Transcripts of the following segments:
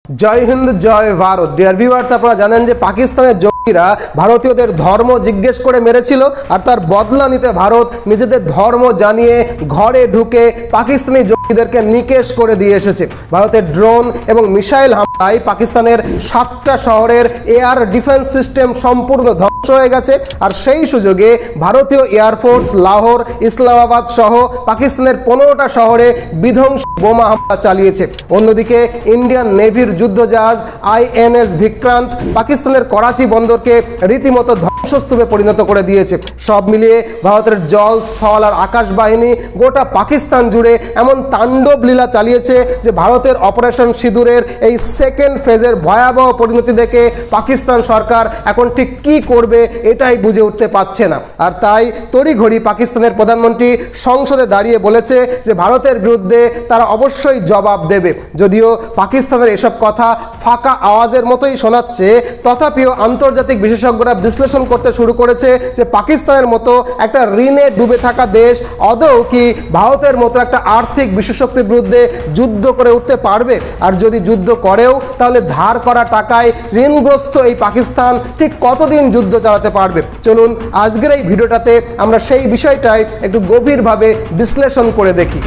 जय हिंद जय Bharat dear viewers আপনারা জানেন যে পাকিস্তানের জঙ্গিরা ভারতীয়দের ধর্ম জিজ্ঞেস করে মেরেছিল আর তার বদলা নিতে ভারত নিজেদের ধর্ম জানিয়ে ঘরে ঢুকে পাকিস্তানি জঙ্গিদেরকে নিকেশ করে দিয়ে এসেছে। ভারতের ড্রোন এবং মিসাইল হামলায় পাকিস্তানের 7টা শহরের এয়ার ডিফেন্স সিস্টেম সম্পূর্ণ ধ্বংস হয়ে গেছে আর সেই সুযোগে ভারতীয় এয়ারফোর্স লাহোর ইসলামাবাদ সহ পাকিস্তানের 15টা শহরে বিধ্বংসী বোমা হামলা চালিয়েছে। অন্যদিকে ইন্ডিয়ান নেভির যুদ্ধজাহাজ আইএনএস বিক্রান্ত পাকিস্তানের করাচি বন্দরকে রীতিমতো ধ্বংসস্তূপে পরিণত করে দিয়েছে। সব মিলিয়ে ভারতের জল স্থল আর আকাশ বাহিনী গোটা পাকিস্তান জুড়ে এমন তাণ্ডব লীলা চালিয়েছে যে ভারতের অপারেশন সিঁদুরের এই সেকেন্ড ফেজের ভয়াবহ পরিণতি দেখে পাকিস্তান সরকার এখন ঠিক কী করবে এটাই বুঝে উঠতে পারছে না। আর তাই তড়িঘড়ি পাকিস্তানের প্রধানমন্ত্রী সংসদে দাঁড়িয়ে বলেছে যে ভারতের বিরুদ্ধে তারা অবশ্যই জবাব দেবে। যদিও পাকিস্তানের এসব কথা ফাঁকা আওয়াজের মতোই শোনাচ্ছে, তথাপিও আন্তর্জাতিক বিশেষজ্ঞরা বিশ্লেষণ করতে শুরু করেছে যে পাকিস্তানের মতো একটা ঋণে ডুবে থাকা দেশ আদৌ কি ভারতের মতো একটা আর্থিক বিশ্বশক্তির বিরুদ্ধে যুদ্ধ করে উঠতে পারবে। আর যদি যুদ্ধ করেও তাহলে ধার করা টাকায় ঋণগ্রস্ত এই পাকিস্তান ঠিক কতদিন যুদ্ধ চালাতে পারবে। চলুন আজকের এই ভিডিওটাতে আমরা সেই বিষয়টাই একটু গভীরভাবে বিশ্লেষণ করে দেখি।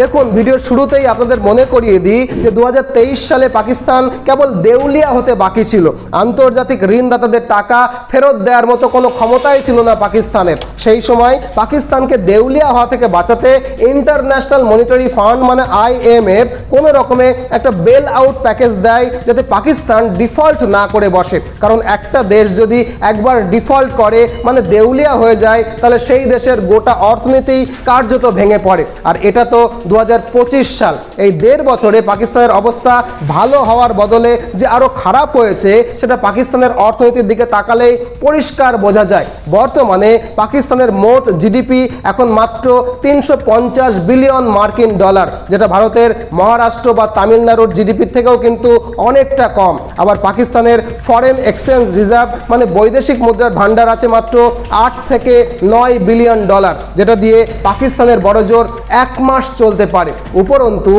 দেখুন, ভিডিওর শুরুতেই আপনাদের মনে করিয়ে দিই যে 2023 সালে পাকিস্তান কেবল দেউলিয়া হতে বাকি ছিল। আন্তর্জাতিক ঋণদাতাদের টাকা ফেরত দেওয়ার মতো কোনো ক্ষমতাই ছিল না পাকিস্তানের। সেই সময় পাকিস্তানকে দেউলিয়া হওয়া থেকে বাঁচাতে ইন্টারন্যাশনাল মনিটারি ফান্ড মানে IMF কোনো রকমে একটা বেল আউট প্যাকেজ দেয় যাতে পাকিস্তান ডিফল্ট না করে বসে। কারণ একটা দেশ যদি একবার ডিফল্ট করে মানে দেউলিয়া হয়ে যায় তাহলে সেই দেশের গোটা অর্থনীতি কার্যত ভেঙে পড়ে। আর এটা তো 2025 সাল, এই 1.5 বছরে পাকিস্তানের অবস্থা ভালো হওয়ার বদলে যে আরো খারাপ হয়েছে সেটা পাকিস্তানের অর্থনীতির দিকে তাকালেই পরিষ্কার বোঝা যায়। বর্তমানে পাকিস্তানের মোট জিডিপি এখন মাত্র 350 বিলিয়ন মার্কিন ডলার, যেটা ভারতের মহারাষ্ট্র বা তামিলনাড়ুর জিডিপির থেকেও কিন্তু অনেকটা কম। আবার পাকিস্তানের ফরেন এক্সচেঞ্জ রিজার্ভ মানে বৈদেশিক মুদ্রার ভান্ডার আছে মাত্র 8 থেকে 9 বিলিয়ন ডলার, যেটা দিয়ে পাকিস্তানের বড়জোর 1 মাস চলতে পারে। উপরন্তু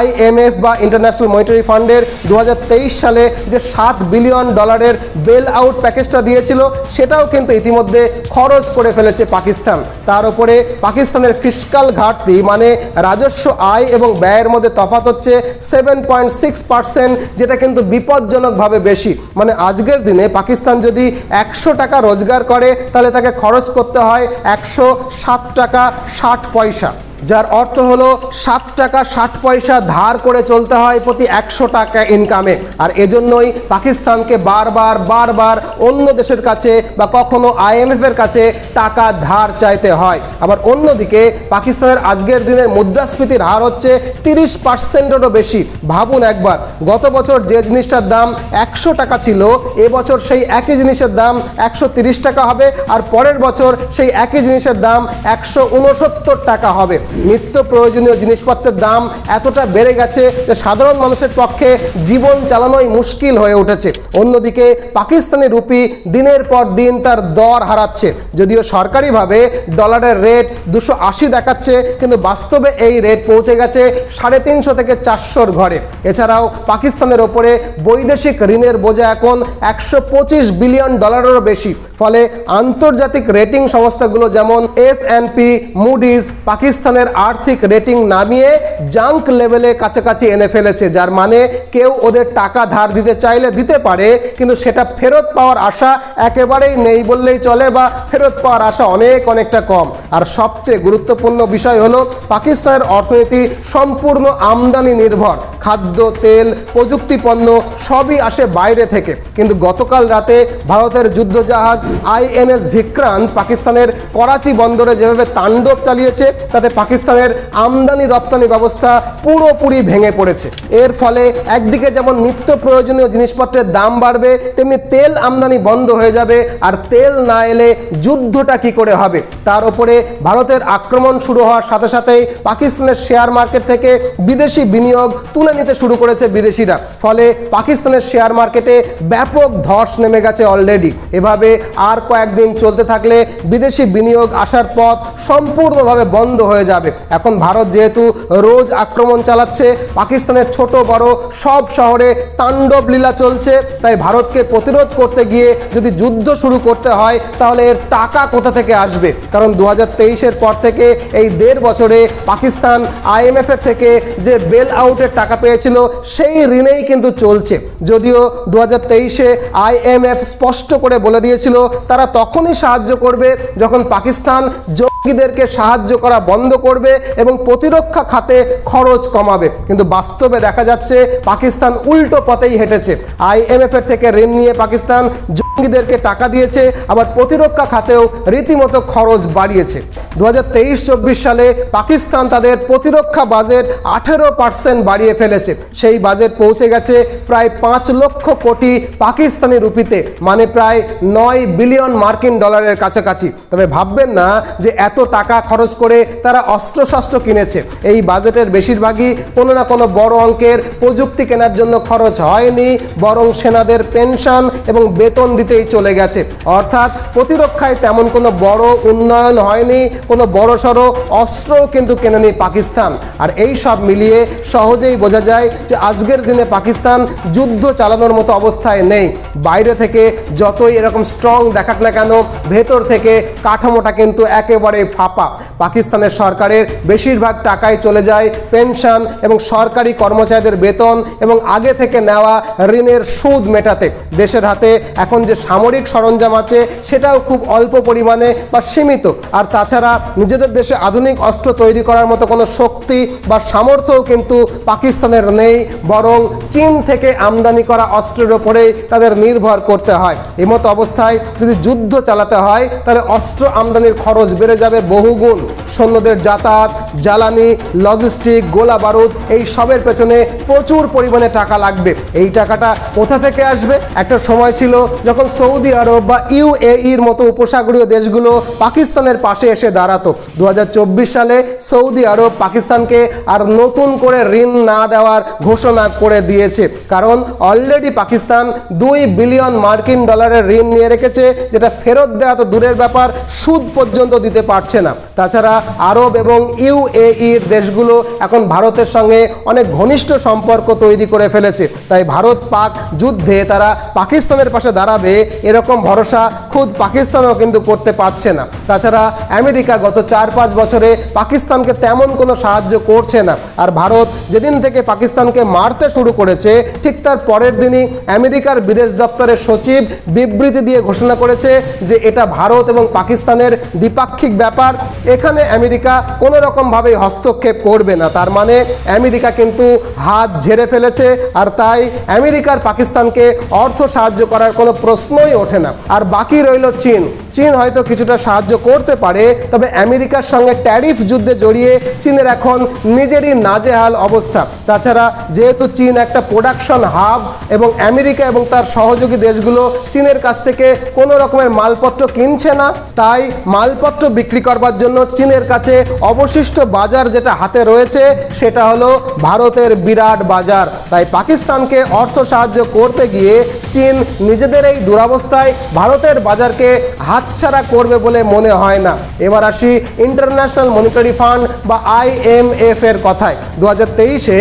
IMF বা ইন্টারন্যাশনাল মনিটারি ফান্ডের 2023 সালে যে 7 বিলিয়ন ডলারের বেল আউট প্যাকেজটা দিয়েছিল সেটাও কিন্তু ইতিমধ্যে খরচ করে ফেলেছে পাকিস্তান। তার উপরে পাকিস্তানের ফিসকাল ঘাটতি মানে রাজস্ব আয় এবং ব্যয়ের মধ্যে তফাৎ হচ্ছে 7.6%, যেটা কিন্তু বিপজ্জনকভাবে বেশি। মানে আজকের দিনে পাকিস্তান যদি 100 টাকা রোজগার করে তাহলে তাকে খরচ করতে হয় 107 টাকা 60 পয়সা, যার অর্থ হলো 7 টাকা 60 পয়সা ধার করে চলতে হয় প্রতি 100 টাকা ইনকামে। আর এজন্যই পাকিস্তানকে বারবার অন্য দেশের কাছে বা কখনো IMF এর কাছে টাকা ধার চাইতে হয়। আবার অন্যদিকে পাকিস্তানের আজকের দিনের মুদ্রাস্ফীতির হার হচ্ছে 30%-এরও বেশি। ভাবুন একবার, গত বছর যে জিনিসটার দাম 100 টাকা ছিল এবছর সেই একই জিনিসের দাম 130 টাকা হবে আর পরের বছর সেই একই জিনিসের দাম 169 টাকা হবে। নিত্য প্রয়োজনীয় জিনিসপত্রের দাম এতটা বেড়ে গেছে যে সাধারণ মানুষের পক্ষে জীবন চালানোই মুশকিল হয়ে উঠেছে। অন্যদিকে পাকিস্তানি রুপি দিনের পর দিন তার দর হারাচ্ছে। যদিও সরকারিভাবে ডলারের রেট 280 দেখাচ্ছে, কিন্তু বাস্তবে এই রেট পৌঁছে গেছে 350 থেকে 400-র ঘরে। এছাড়াও পাকিস্তানের ওপরে বৈদেশিক ঋণের বোঝা এখন 125 বিলিয়ন ডলারেরও বেশি। ফলে আন্তর্জাতিক রেটিং সংস্থাগুলো যেমন S&P, মুডিজ পাকিস্তানের আর্থিক রেটিং নামিয়ে জাঙ্ক লেভেলে কাছাকাছি এনে ফেলেছে, যার মানে কেউ ওদের টাকা ধার দিতে চাইলে দিতে পারে, কিন্তু সেটা ফেরত পাওয়ার আশা একেবারেই নেই বললেই চলে বা ফেরত পাওয়ার আশা অনেকটা কম। আর সবচেয়ে গুরুত্বপূর্ণ বিষয় হলো পাকিস্তানের অর্থনীতি সম্পূর্ণ আমদানি নির্ভর। খাদ্য, তেল, প্রযুক্তি পণ্য সবই আসে বাইরে থেকে। কিন্তু গতকাল রাতে ভারতের যুদ্ধজাহাজ INS বিক্রান্ত পাকিস্তানের করাচি বন্দরে যেভাবে তাণ্ডব চালিয়েছে তাতে পাকিস্তানের আমদানি রপ্তানি ব্যবস্থা পুরোপুরি ভেঙে পড়েছে। এর ফলে একদিকে যেমন নিত্য প্রয়োজনীয় জিনিসপত্রের দাম বাড়বে, তেমনি তেল আমদানি বন্ধ হয়ে যাবে। আর তেল না এলে যুদ্ধটা কি করে হবে? তার উপরে ভারতের আক্রমণ শুরু হওয়ার সাথে সাথেই পাকিস্তানের শেয়ার মার্কেট থেকে বিদেশি বিনিয়োগ তুলে নিতে শুরু করেছে বিদেশিরা। ফলে পাকিস্তানের শেয়ার মার্কেটে ব্যাপক ধস নেমে গেছে অলরেডি। এভাবে আর কয়েকদিন চলতে থাকলে বিদেশি বিনিয়োগ আসার পথ সম্পূর্ণভাবে বন্ধ হয়ে যাবে। এখন ভারত যেহেতু রোজ আক্রমণ চালাচ্ছে, পাকিস্তানের ছোট বড় সব শহরে তাণ্ডব লীলা চলছে, তাই ভারতকে প্রতিরোধ করতে গিয়ে যদি যুদ্ধ শুরু করতে হয় তাহলে এর টাকা কোথা থেকে আসবে? কারণ 2023-এর পর থেকে এই 1.5 বছরে পাকিস্তান IMF-এর থেকে যে বেল আউটের টাকা পেয়েছিল সেই ঋণেই কিন্তু চলছে। যদিও 2023-এ IMF স্পষ্ট করে বলে দিয়েছিল তারা তখনই সাহায্য করবে যখন পাকিস্তান জঙ্গিদেরকে সাহায্য করা বন্ধ করবে এবং প্রতিরক্ষা খাতে খরচ কমাবে। কিন্তু বাস্তবে দেখা যাচ্ছে পাকিস্তান উল্টো পথেই হেঁটেছে। IMF-এর থেকে ঋণ নিয়ে পাকিস্তান জঙ্গিদেরকে টাকা দিয়েছে, আবার প্রতিরক্ষা খাতেও রীতিমতো খরচ বাড়িয়েছে। 2023-24 সালে পাকিস্তান তাদের প্রতিরক্ষা বাজেট 18% বাড়িয়ে ফেলেছে। সেই বাজেট পৌঁছে গেছে প্রায় 5 লক্ষ কোটি পাকিস্তানি রুপিতে, মানে প্রায় 9 বিলিয়ন মার্কিন ডলারের কাছাকাছি। তবে ভাববেন না যে এত টাকা খরচ করে তারা অস্ত্রশস্ত্র কিনেছে। এই বাজেটের বেশিরভাগই কোনো না কোনো বড় অঙ্কের প্রযুক্তি কেনার জন্য খরচ হয়নি, বরং সেনাদের পেনশন এবং বেতন দিতেই চলে গেছে। অর্থাৎ প্রতিরক্ষায় তেমন কোনো বড় উন্নয়ন হয়নি, কোনো বড়সড় অস্ত্রও কিন্তু কেনেনি পাকিস্তান। আর এই সব মিলিয়ে সহজেই বোঝা যায় যে আজকের দিনে পাকিস্তান যুদ্ধ চালানোর মতো অবস্থায় নেই। বাইরে থেকে যতই এরকম স্ট্রং দেখাক না কেন, ভেতর থেকে কাঠামোটা কিন্তু একেবারে ফাঁপা। পাকিস্তানের সরকারের বেশিরভাগ টাকাই চলে যায় পেনশন এবং সরকারি কর্মচারীদের বেতন এবং আগে থেকে নেওয়া ঋণের সুদ মেটাতে। দেশের হাতে এখন যে সামরিক সরঞ্জাম আছে সেটাও খুব অল্প পরিমাণে বা সীমিত। আর তাছাড়া নিজেদের দেশে আধুনিক অস্ত্র তৈরি করার মতো কোনো শক্তি বা সামর্থ্যও কিন্তু পাকিস্তানের নেই, বরং চীন থেকে আমদানি করা অস্ত্রের ওপরেই তাদের নির্ভর করতে হয়। এমতো অবস্থায় যদি যুদ্ধ চালাতে হয় তাহলে অস্ত্র আমদানির খরচ বেড়ে যাবে বহুগুণ। সৈন্যদের যাতায়াত, জ্বালানি, লজিস্টিক, গোলা বারুদ এই সবের পেছনে প্রচুর পরিমাণে টাকা লাগবে। এই টাকাটা কোথা থেকে আসবে? একটা সময় ছিল যখন সৌদি আরব বা UAE-র মতো উপসাগরীয় দেশগুলো পাকিস্তানের পাশে এসে দাঁড়াতো। 2024 সালে সৌদি আরব পাকিস্তানকে আর নতুন করে ঋণ না দেওয়ার ঘোষণা করে দিয়েছে, কারণ অলরেডি পাকিস্তান 2 বিলিয়ন মার্কিন ডলারের ঋণ নিয়ে রেখেছে, যেটা ফেরত দেওয়া তো দূরের ব্যাপার, সুদ পর্যন্ত দিতে পারছে না। তাছাড়া আরব এবং UAE-র দেশগুলো এখন ভারতের সঙ্গে অনেক ঘনিষ্ঠ সম্পর্ক তৈরি করে ফেলেছে। তাই ভারত পাক যুদ্ধে তারা পাকিস্তানের পাশে দাঁড়াবে এরকম ভরসা খুদ পাকিস্তানও কিন্তু করতে পারছে না। তাছাড়া আমেরিকা গত 4-5 বছরে পাকিস্তানকে তেমন কোনো সাহায্য করছে না। আর ভারত যেদিন থেকে পাকিস্তানকে মারতে শুরু করেছে ঠিক তার পরের দিনই আমেরিকার বিদেশ দপ্তরের সচিব বিবৃতি দিয়ে ঘোষণা করেছে যে এটা ভারত এবং পাকিস্তানের দ্বিপাক্ষিক ব্যাপার, এখানে আমেরিকা কোনো রকমভাবেই হস্তক্ষেপ করবে না। তার মানে আমেরিকা কিন্তু হাত ঝেড়ে ফেলেছে, আর তাই আমেরিকার পাকিস্তানকে অর্থ সাহায্য করার কোনো প্রশ্নই ওঠে না। আর বাকি রইল চীন। চীন হয়তো কিছুটা সাহায্য করতে পারে, তবে আমেরিকার সঙ্গে ট্যারিফ যুদ্ধে জড়িয়ে চীনের এখন নিজেরই নাজেহাল অবস্থা। তাছাড়া যেহেতু চীন একটা প্রোডাকশন হাব এবং আমেরিকা এবং তার সহযোগী দেশগুলো চীনের কাছ থেকে কোনো রকমের মালপত্র কিনছে না, তাই মালপত্র বিক্রি করবার জন্য চীনের কাছে অবশিষ্ট বাজার যেটা হাতে রয়েছে সেটা হলো ভারতের বিরাট বাজার। তাই পাকিস্তানকে অর্থ সাহায্য করতে গিয়ে চীন নিজেদের এই দুরবস্থায় ভারতের বাজারকে হাতছাড়া করবে বলে মনে হয় না। এবার আসি ইন্টারন্যাশনাল মনিটারি ফান্ড বা IMF এর কথায়। 2023-এ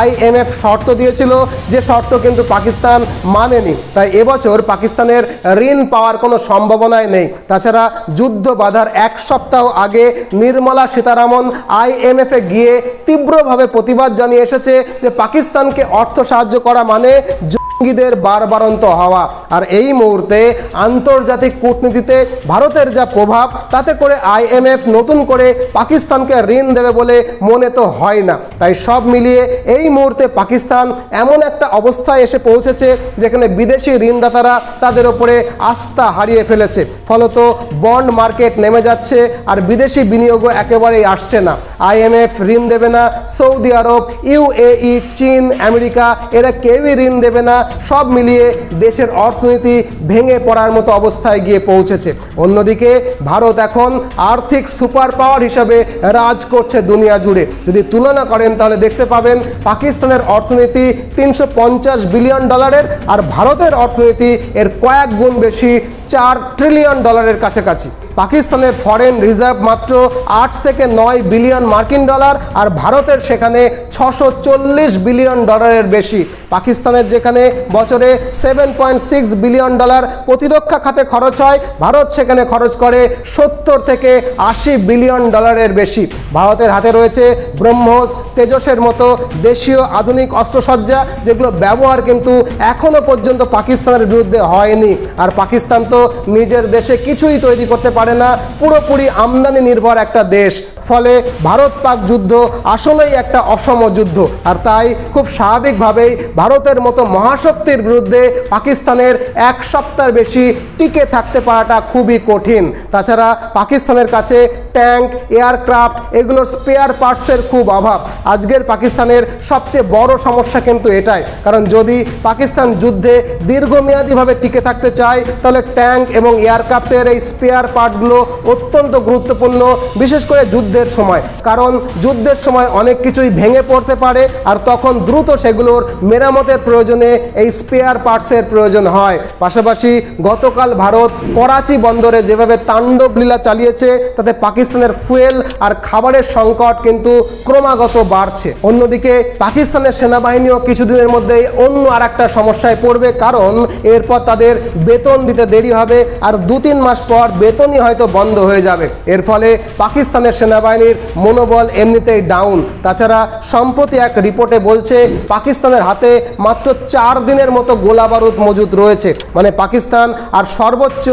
IMF শর্ত দিয়েছিল, যে শর্ত কিন্তু পাকিস্তান মানেনি। তাই এবছর পাকিস্তানের ঋণ পাওয়ার কোনো সম্ভাবনাই নেই। তাছাড়া যুদ্ধ বাঁধার 1 সপ্তাহ আগে নির্মলা সীতারামন IMF-এ গিয়ে তীব্রভাবে প্রতিবাদ জানিয়ে এসেছে যে পাকিস্তানকে অর্থ সাহায্য করা মানে জঙ্গিদের বারবারন্ত হওয়া। আর এই মুহূর্তে আন্তর্জাতিক কূটনীতিতে ভারতের যা প্রভাব, তাতে করে IMF নতুন করে পাকিস্তানকে ঋণ দেবে বলে মনে তো হয় না। তাই সব মিলিয়ে এই মুহূর্তে পাকিস্তান এমন একটা অবস্থায় এসে পৌঁছেছে যেখানে বিদেশি ঋণদাতারা তাদের ওপরে আস্থা হারিয়ে ফেলেছে। ফলত বন্ড মার্কেট নেমে যাচ্ছে আর বিদেশি বিনিয়োগও একেবারেই আসছে না। IMF ঋণ দেবে না, সৌদি আরব, UAE, চীন, আমেরিকা এরা কেউই ঋণ দেবে না। সব মিলিয়ে দেশের অর্থনীতি ভেঙে পড়ার মতো অবস্থায় গিয়ে পৌঁছেছে। অন্যদিকে ভারত এখন আর্থিক সুপার পাওয়ার হিসাবে রাজ করছে দুনিয়া জুড়ে। যদি তুলনা করেন তাহলে দেখতে পাবেন পাকিস্তানের অর্থনীতি 350 বিলিয়ন ডলারের আর ভারতের অর্থনীতি এর কয়েক গুণ বেশি $4 ট্রিলিয়ন কাছাকাছি। পাকিস্তানের ফরেন রিজার্ভ মাত্র 8 থেকে 9 বিলিয়ন মার্কিন ডলার, আর ভারতের সেখানে 640 বিলিয়ন ডলারের বেশি। পাকিস্তানের যেখানে বছরে 7.6 বিলিয়ন ডলার প্রতিরক্ষা খাতে খরচ হয়, ভারত সেখানে খরচ করে 70 থেকে 80 বিলিয়ন ডলারের বেশি। ভারতের হাতে রয়েছে ব্রহ্মোস, তেজসের মতো দেশীয় আধুনিক অস্ত্রসজ্জা, যেগুলো ব্যবহার কিন্তু এখনও পর্যন্ত পাকিস্তানের বিরুদ্ধে হয়নি। আর পাকিস্তান তো নিজের দেশে কিছুই তৈরি করতে পারে না, পুরোপুরি আমদানি নির্ভর একটা দেশ। ফলে ভারত পাক যুদ্ধ আসলেই একটা অসম যুদ্ধ, আর তাই খুব স্বাভাবিকভাবেই ভারতের মতো মহাশক্তির বিরুদ্ধে পাকিস্তানের এক সপ্তাহের বেশি টিকে থাকতে পারাটা খুবই কঠিন। তাছাড়া পাকিস্তানের কাছে ট্যাঙ্ক, এয়ারক্রাফট এগুলোর স্পেয়ার পার্টসের খুব অভাব। আজকের পাকিস্তানের সবচেয়ে বড় সমস্যা কিন্তু এটাই, কারণ যদি পাকিস্তান যুদ্ধে দীর্ঘমেয়াদীভাবে টিকে থাকতে চায় তাহলে ট্যাঙ্ক এবং এয়ারক্রাফটের এই স্পেয়ার পার্টসগুলো অত্যন্ত গুরুত্বপূর্ণ, বিশেষ করে যুদ্ধের সময়। কারণ যুদ্ধের সময় অনেক কিছুই ভেঙে পড়তে পারে, আর তখন দ্রুত সেগুলোর মেরামতের প্রয়োজনে এই স্পেয়ার পার্টসের প্রয়োজন হয়। পাশাপাশি গতকাল ভারত করাচি বন্দরে যেভাবে তাণ্ডব লীলা চালিয়েছে, তাতে পাকিস্তানের ফুয়েল আর খাবারের সংকট কিন্তু ক্রমাগত বাড়ছে। অন্যদিকে পাকিস্তানের সেনাবাহিনীও কিছুদিনের মধ্যেই অন্য আর একটা সমস্যায় পড়বে, কারণ এরপর তাদের বেতন দিতে দেরি হবে, আর 2-3 মাস পর বেতনই হয়তো বন্ধ হয়ে যাবে। এর ফলে পাকিস্তানের সেনাবাহিনীর মনোবল এমনিতেই ডাউন। তাছাড়া সম্প্রতি এক রিপোর্টে বলছে পাকিস্তানের হাতে মাত্র 4 দিনের মতো গোলা বারুদ মজুদ রয়েছে, মানে পাকিস্তান আর সর্বোচ্চ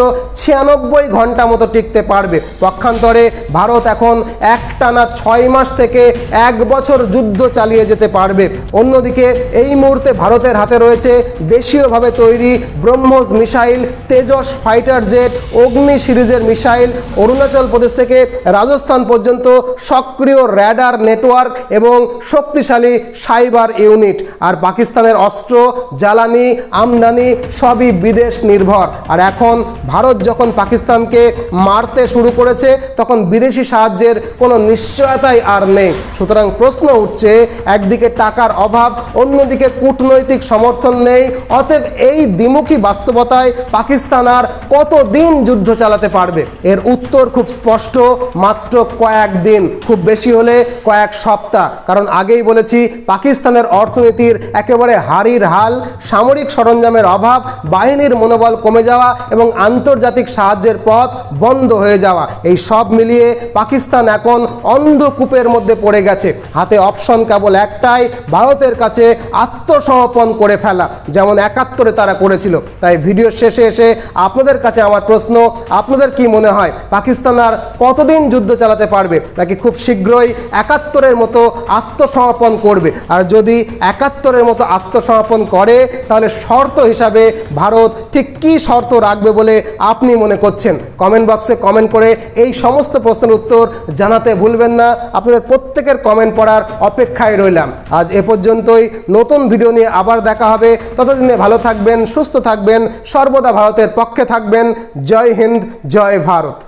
96 ঘন্টা মতো টিকতে পারবে। পক্ষান্তরে ভারত এখন একটানা 6 মাস থেকে 1 বছর যুদ্ধ চালিয়ে যেতে পারবে। অন্যদিকে এই মুহূর্তে ভারতের হাতে রয়েছে দেশীয়ভাবে তৈরি BrahMos missile, Tejas fighter jet, অগ্নি সিরিজের মিসাইল, অরুণাচল প্রদেশ থেকে রাজস্থান পর্যন্ত সক্রিয় র্যাডার নেটওয়ার্ক এবং শক্তিশালী সাইবার ইউনিট। আর পাকিস্তানের অস্ত্র, জ্বালানি, আমদানি সবই বিদেশ নির্ভর। আর এখন ভারত যখন পাকিস্তানকে মারতে শুরু করেছে, তখন বিদেশি সাহায্যের কোনো নিশ্চয়তাই আর নেই। সুতরাং প্রশ্ন উঠছে, একদিকে টাকার অভাব, অন্যদিকে কূটনৈতিক সমর্থন নেই। অতএব এই দ্বিমুখী বাস্তবতায় পাকিস্তান আর কতদিন যুদ্ধ চালাতে পারবে? এর উত্তর খুব স্পষ্ট, মাত্র কয়েকদিন, খুব বেশি হলে কয়েক সপ্তাহ। কারণ আগেই বলেছি, পাকিস্তানের অর্থনীতির একেবারে হারির হাল, সামরিক সরঞ্জামের অভাব, বাহিনীর মনোবল কমে যাওয়া এবং আন্তর্জাতিক সাহায্যের পথ বন্ধ হয়ে যাওয়া, এই সব মিলিয়ে পাকিস্তান এখন অন্ধকূপের মধ্যে পড়ে গেছে। হাতে অপশন কেবল একটাই, ভারতের কাছে আত্মসমর্পণ করে ফেলা, যেমন 71-এ তারা করেছিল। তাই ভিডিওর শেষে এসে আপনাদের কাছে আমার প্রশ্ন, আপনাদের কি মনে হয় পাকিস্তান আর কতদিন যুদ্ধ চালাতে পারবে, নাকি খুব শীঘ্রই 71-এর মতো আত্মসমর্পণ করবে? আর যদি 71-এর মতো আত্মসমর্পণ করে, তাহলে শর্ত হিসাবে ভারত ঠিক কী শর্ত রাখবে বলে আপনি মনে করছেন? কমেন্ট বক্সে কমেন্ট করে এই সমস্ত প্রশ্নের উত্তর জানাতে ভুলবেন না। আপনাদের প্রত্যেকের কমেন্ট পড়ার অপেক্ষায় রইলাম। আজ এ পর্যন্তই। নতুন ভিডিও নিয়ে আবার দেখা হবে। ততদিনে ভালো থাকবেন, সুস্থ থাকবেন, সর্বদা ভারতের পক্ষে থাকবেন। জয় হিন্দ, জয় ভারত।